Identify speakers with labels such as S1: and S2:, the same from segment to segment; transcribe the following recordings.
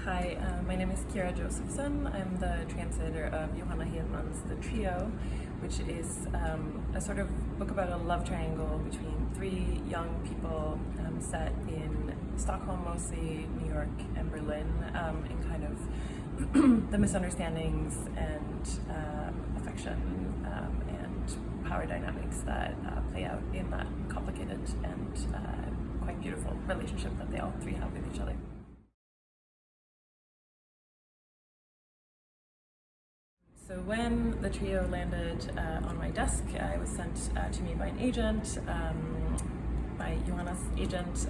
S1: Hi, my name is Kira Josefsson. I'm the translator of Johanna Hedman's The Trio, which is a sort of book about a love triangle between three young people set in Stockholm mostly, New York and Berlin, in kind of the misunderstandings and affection and power dynamics that play out in that complicated and quite beautiful relationship that they all three have with each other. So when The Trio landed on my desk, it was sent to me by an agent, by Johanna's agent.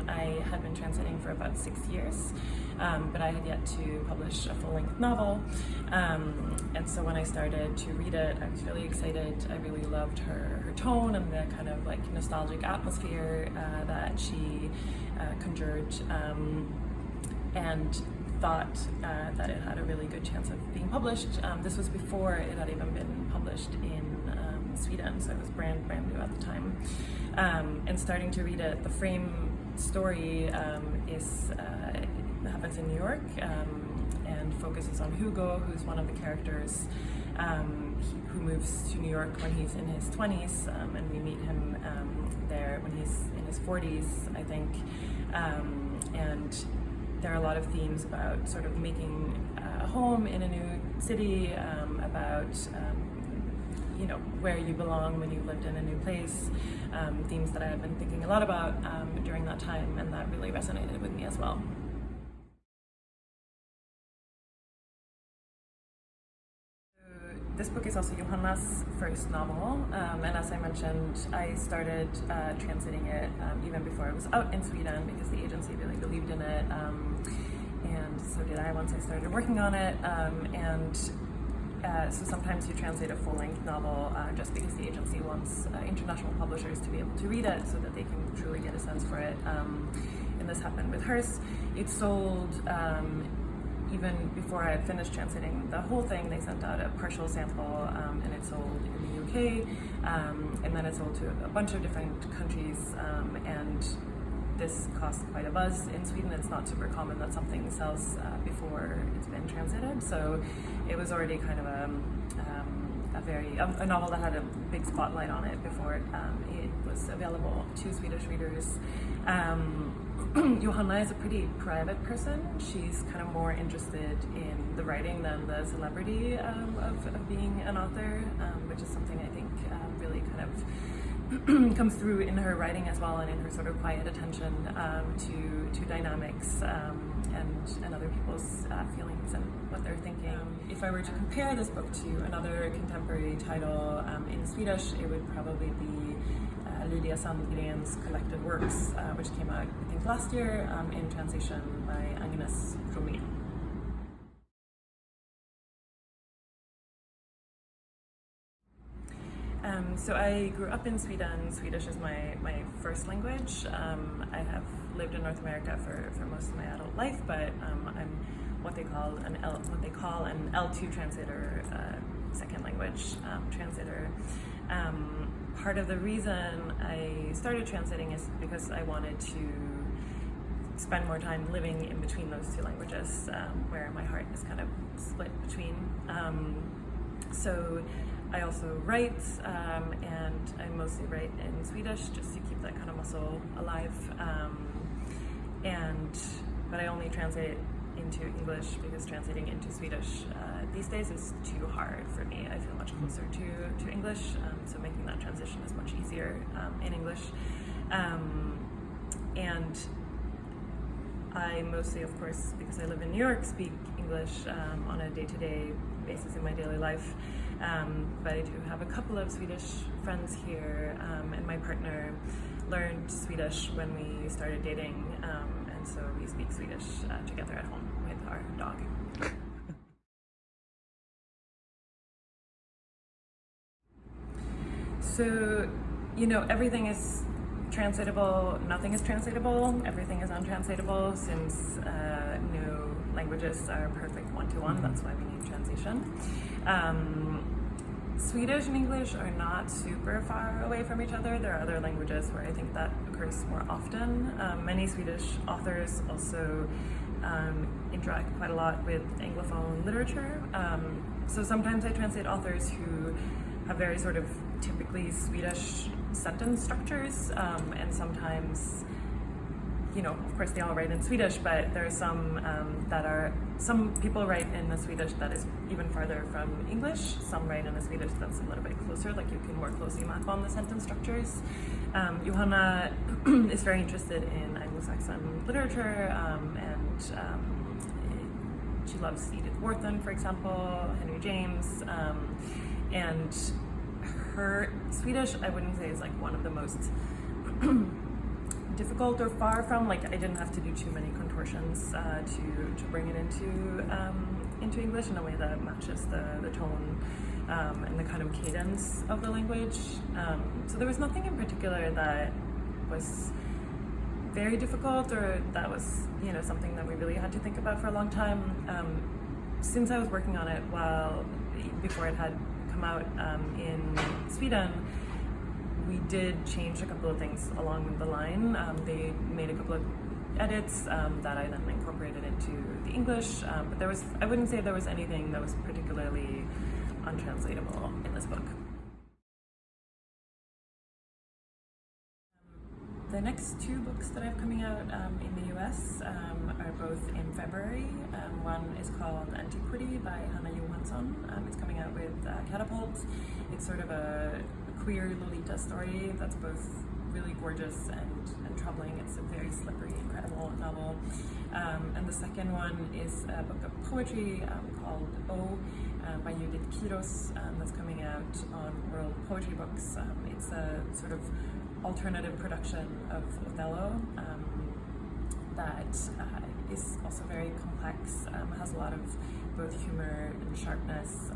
S1: I had been translating for about 6 years, but I had yet to publish a full-length novel. And so when I started to read it, I was really excited. I really loved her tone and the kind of like nostalgic atmosphere that she conjured, and thought that it had a really good chance of being published. This was before it had even been published in Sweden, so it was brand new at the time. And starting to read it, the frame story happens in New York and focuses on Hugo, who's one of the characters who moves to New York when he's in his 20s, and we meet him there when he's in his 40s, I think. And there are a lot of themes about sort of making a home in a new city, about where you belong when you've lived in a new place, themes that I have been thinking a lot about during that time, and that really resonated with me as well. This book is also Johanna's first novel, and as I mentioned, I started translating it even before it was out in Sweden because the agency really believed in it, and so did I once I started working on it. So sometimes you translate a full-length novel just because the agency wants international publishers to be able to read it so that they can truly get a sense for it, and this happened with hers. It sold even before I had finished translating the whole thing. They sent out a partial sample, and it sold in the UK, and then it sold to a bunch of different countries, and this caused quite a buzz in Sweden. It's not super common that something sells before it's been translated, so it was already kind of a novel that had a big spotlight on it before it was available to Swedish readers. Johanna is a pretty private person. She's kind of more interested in the writing than the celebrity of being an author, which is something I think really kind of comes through in her writing as well, and in her sort of quiet attention to dynamics and other people's feelings and what they're thinking. If I were to compare this book to another contemporary title in Swedish, it would probably be Lydia Sandgren's collected works, which came out, I think, last year in translation by Agnes Romé. So I grew up in Sweden. Swedish is my first language. I have lived in North America for most of my adult life, but I'm what they call an L2 translator, second language translator. Part of the reason I started translating is because I wanted to spend more time living in between those two languages, where my heart is kind of split between. So I also write, and I mostly write in Swedish just to keep that kind of muscle alive. But I only translate into English because translating into Swedish these days is too hard for me. I feel much closer to English, so making that transition is much easier in English. And I mostly, of course, because I live in New York, speak English on a day-to-day basis in my daily life. But I do have a couple of Swedish friends here, and my partner learned Swedish when we started dating, and so we speak Swedish together at home with our dog. So, everything is translatable, nothing is translatable, everything is untranslatable, since no languages are perfect one-to-one. That's why we need translation. Swedish and English are not super far away from each other. There are other languages where I think that occurs more often. Many Swedish authors also interact quite a lot with Anglophone literature. So sometimes I translate authors who have very sort of typically Swedish sentence structures, and sometimes, you know, of course they all write in Swedish, but there are some some people write in a Swedish that is even farther from English. Some write in a Swedish that's a little bit closer, like you can more closely map on the sentence structures. Johanna is very interested in Anglo-Saxon literature, and she loves Edith Wharton, for example, Henry James, and her Swedish, I wouldn't say is like one of the most difficult or far from, like I didn't have to do too many contortions to bring it into English in a way that matches the tone and the kind of cadence of the language. So there was nothing in particular that was very difficult or that was, you know, something that we really had to think about for a long time. Since I was working on it before it had come out in Sweden, we did change a couple of things along the line. They made a couple of edits that I then incorporated into the English, but I wouldn't say there was anything that was particularly untranslatable in this book. The next two books that I have coming out in the US are both in February. One is called Antiquity by Johanna Hedman. It's coming out with Catapult. It's sort of a queer Lolita story that's both really gorgeous and troubling. It's a very slippery, incredible novel. And the second one is a book of poetry called O by Kira Josefsson that's coming out on World Poetry Books. It's a sort of alternative production of Othello that is also very complex, has a lot of both humor and sharpness.